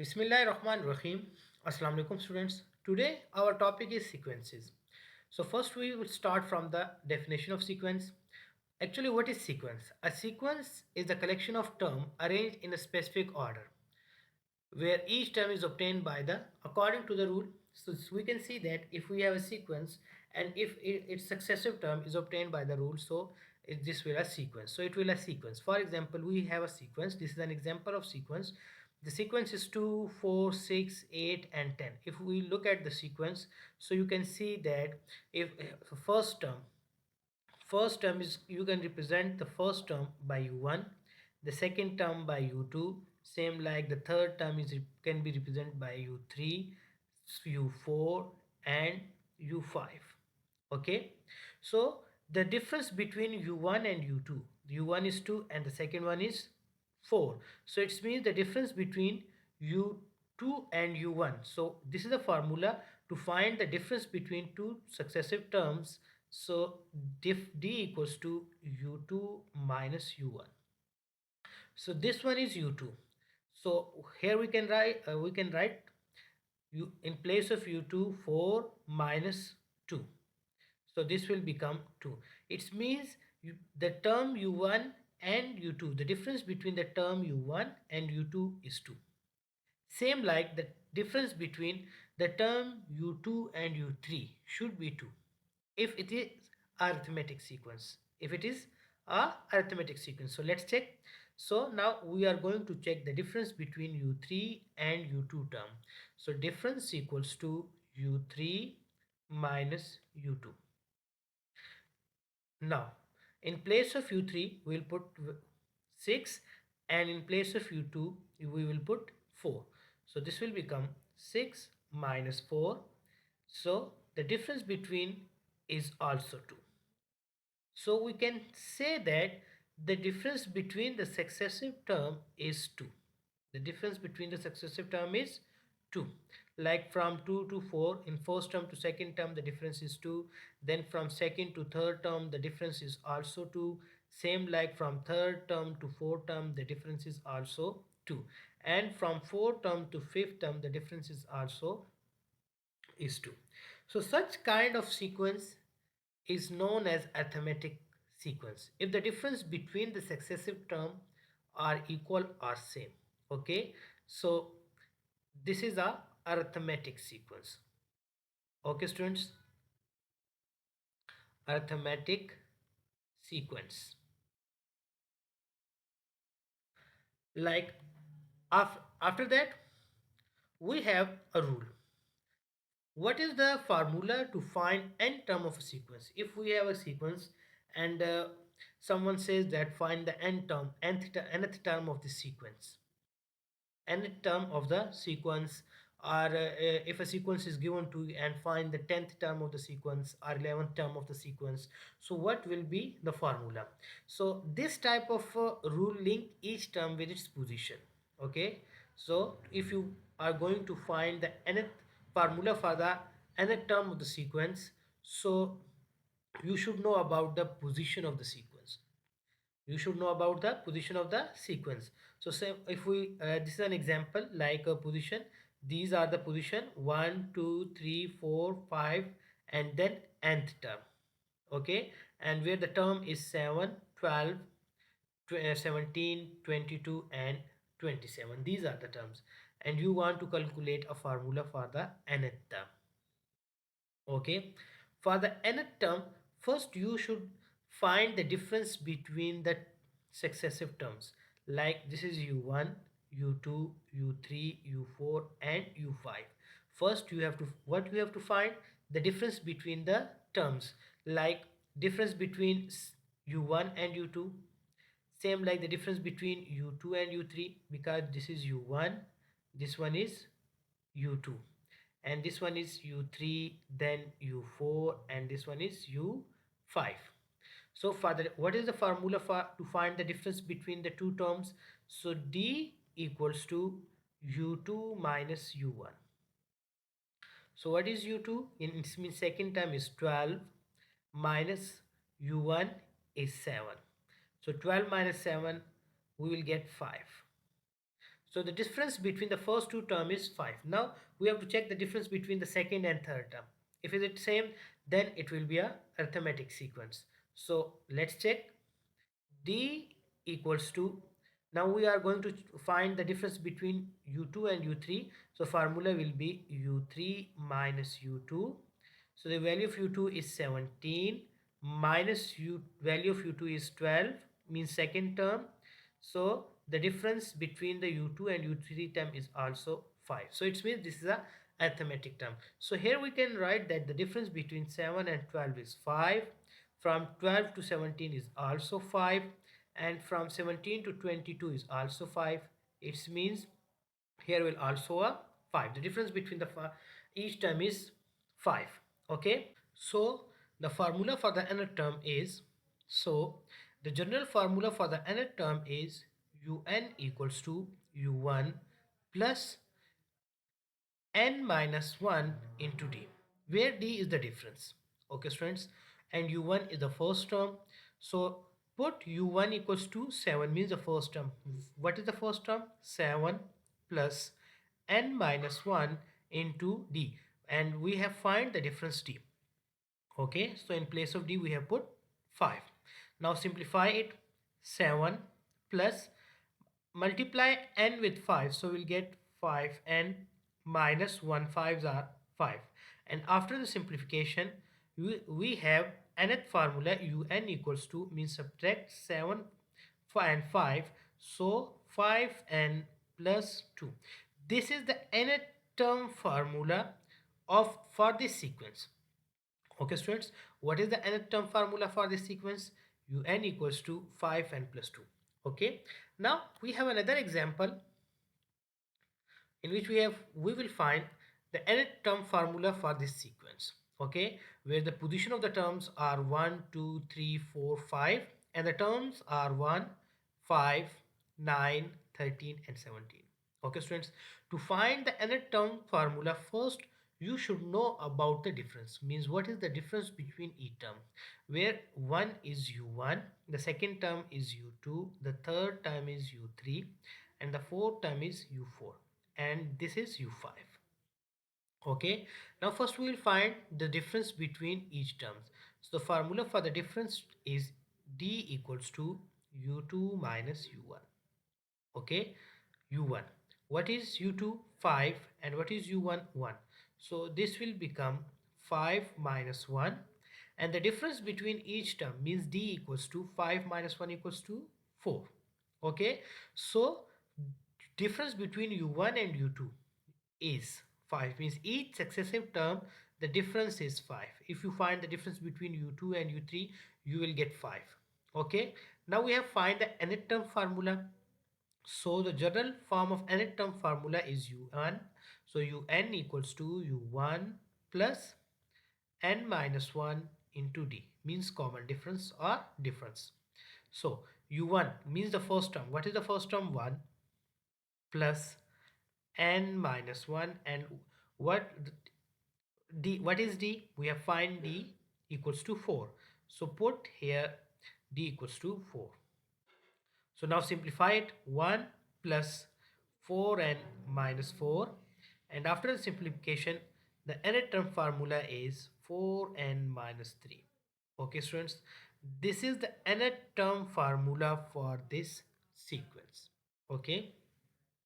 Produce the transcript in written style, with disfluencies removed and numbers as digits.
Bismillahirrahmanirrahim. Assalamu alaikum students. Today our topic is sequences. So first we will start from the definition of sequence. Actually, what is sequence? A sequence is the collection of terms arranged in a specific order where each term is obtained by the according to the rule. So we can see that if we have a sequence and if its successive term is obtained by the rule, so this will a sequence. So it will a sequence. For example, we have a sequence. This is an example of sequence. The sequence is 2, 4, 6, 8 and 10. If we look at the sequence, so you can see that if first term is, you can represent the first term by u1, the second term by u2, same like the third term is can be represented by u3, u4 and u5. Okay, so the difference between u1 and u2, u1 is 2 and the second one is 4, so it means the difference between u2 and u1. So this is the formula to find the difference between two successive terms. So diff d equals to u2 minus u1. So this one is u2. So here we can write u in place of u2 4 minus 2. So this will become 2. It means the term u1 and u2, the difference between the term u1 and u2 is 2. Same like the difference between the term u2 and u3 should be 2 if it is arithmetic sequence. If it is a arithmetic sequence. So let's check. So now we are going to check the difference between u3 and u2 term. So difference equals to u3 minus u2. Now, in place of u3, we will put 6 and in place of u2, we will put 4. So this will become 6 minus 4. So the difference between is also 2. So we can say that the difference between the successive term is 2. The difference between the successive term is 2. Like from 2 to 4, in first term to second term the difference is 2. Then from second to third term the difference is also 2. Same like from third term to fourth term the difference is also 2. And from fourth term to fifth term the difference is 2. So such kind of sequence is known as arithmetic sequence if the difference between the successive term are equal or same. Okay, so this is a arithmetic sequence. Okay students, arithmetic sequence. Like after that we have a rule. What is the formula to find n term of a sequence? If we have a sequence and someone says that find the nth term of the sequence, nth term of the sequence, or if a sequence is given to you and find the 10th term of the sequence or 11th term of the sequence, so what will be the formula? So this type of rule link each term with its position. Okay, so if you are going to find the nth formula for the nth term of the sequence, so you should know about the position of the sequence. You should know about the position of the sequence. So say if we this is an example like a position. These are the position 1 2 3 4 5 and then nth term. Okay, and where the term is 7 12 17 22 and 27. These are the terms and you want to calculate a formula for the nth term. Okay, for the nth term, first you should find the difference between the successive terms. Like this is u1, u2, u3, u4 and u5. First you have to, what you have to find? The difference between the terms. Like difference between u1 and u2, same like the difference between u2 and u3, because this is u1, this one is u2 and this one is u3, then u4 and this one is u5. So for the, what is the formula for to find the difference between the two terms? So d equals to u2 minus u1. So what is u2? In it means second term is 12 minus u1 is 7. So 12 minus 7 we will get 5. So the difference between the first two term is 5. Now we have to check the difference between the second and third term. If it is same, then it will be a arithmetic sequence. So let's check. D equals to, now we are going to find the difference between u2 and u3. So formula will be u3 minus u2. So the value of u2 is 17 minus value of u2 is 12, means second term. So the difference between the u2 and u3 term is also 5. So it means this is a arithmetic term. So here we can write that the difference between 7 and 12 is 5. From 12 to 17 is also 5, and from 17 to 22 is also 5. It means here will also a 5. The difference between the each term is 5. Okay, so the formula for the nth term is, so the general formula for the nth term is un equals to u1 plus n minus 1 into d, where d is the difference. Okay students, and u1 is the first term. So put u1 equals to 7, means the first term. What is the first term? 7 plus n minus 1 into d, and we have find the difference d. Okay, so in place of d we have put 5. Now simplify it. 7 plus, multiply n with 5, so we'll get 5n minus 1 5s are 5. And after the simplification, we have nth formula un equals to, means subtract 7 and 5, so 5n plus 2. This is the nth term formula of for this sequence. Okay students, what is the nth term formula for this sequence? Un equals to 5n plus 2. Okay, now we have another example in which we will find the nth term formula for this sequence. Okay, where the position of the terms are 1 2 3 4 5, and the terms are 1 5 9 13 and 17. Okay students, to find the nth term formula, first you should know about the difference, means what is the difference between each term, where one is u1, the second term is u2, the third term is u3, and the fourth term is u4, and this is u5. Okay, now first we will find the difference between each terms. So the formula for the difference is d equals to u2 minus u1. Okay, u1, what is u2? 5, and what is u1? 1. So this will become 5 minus 1, and the difference between each term means d equals to 5 minus 1 equals to 4. Okay, so difference between u1 and u2 is 5, means each successive term the difference is 5. If you find the difference between u2 and u3, you will get 5. Okay, now we have find the nth term formula. So the general form of nth term formula is un. So un equals to u1 plus n minus 1 into d, means common difference or difference. So u1 means the first term. What is the first term? 1 plus n minus 1, and what d, what is d? We have find d equals to 4. So put here d equals to 4. So now simplify it. 1 plus 4n minus 4, and after the simplification the nth term formula is 4n minus 3. Okay students, this is the nth term formula for this sequence. Okay,